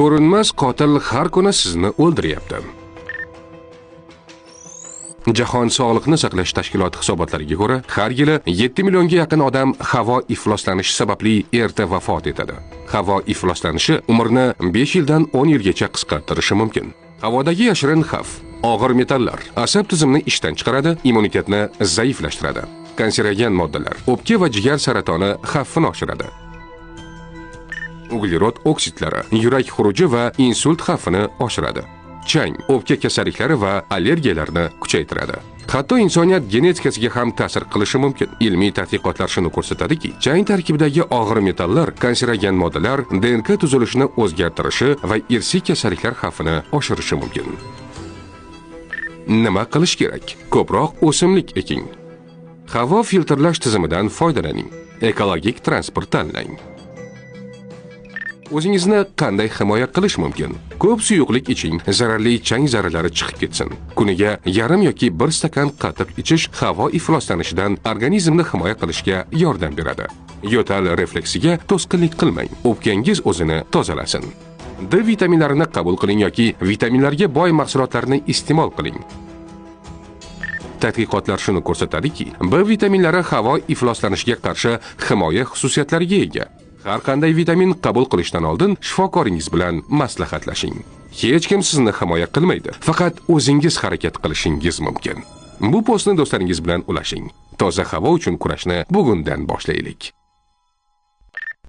Ko'rinmas qotil har kuni sizni o'ldiryapti. Jahon Sog'liqni saqlash tashkiloti hisobotlariga ko'ra, har yili 7 millionga yaqin odam havo ifloslanishi sababli erta vafot etadi. Havo ifloslanishi umrni 5 yildan 10 yilgacha qisqartirishi mumkin. Havodagi yashirin xavf: og'ir metallar asab tizimini ishdan chiqaradi, immunitetni zaiflashtiradi. Kanserogen moddalar o'pka va jigar saratoni xavfini oshiradi. Uglerod oksidlari yurak xuruji va insult xavfini oshiradi. Chang o'pka kasalliklari va allergiyalarni kuchaytiradi. Hatto insoniyat genetikasiga ham ta'sir qilishi mumkin. Ilmiy tadqiqotlar shuni ko'rsatadiki, chang tarkibidagi og'ir metallar kanserogen moddalar DNK tuzilishini o'zgartirishi va irsiy kasalliklar xavfini oshirishi mumkin. Nima qilish kerak? Ko'proq o'simlik eking. Havo filtrlash tizimidan foydalaning. Ekologik transport tanlang. O'zingizni qanday himoya qilish mumkin? Ko'p suyuqlik iching, zararli chang zarralari chiqib ketsin. Kuniga yarim yoki 1 stakan qatiq ichish havo ifloslanishidan organizmni himoya qilishga yordam beradi. Yo'tal refleksiga to'sqinlik qilmang. O'pkangiz o'zini tozalasin. D vitaminlarini qabul qiling yoki vitaminlarga boy mahsulotlarni iste'mol qiling. Tadqiqotlar shuni ko'rsatadiki, B vitaminlari havo ifloslanishiga qarshi himoya xususiyatlariga ega. Har qanday vitamin qabul qilishdan oldin shifokoringiz bilan maslahatlashing. Hech kim sizni himoya qilmaydi, faqat o'zingiz harakat qilishingiz mumkin. Bu postni do'stlaringiz bilan ulashing. Toza havo uchun kurashni bugundan boshlaylik.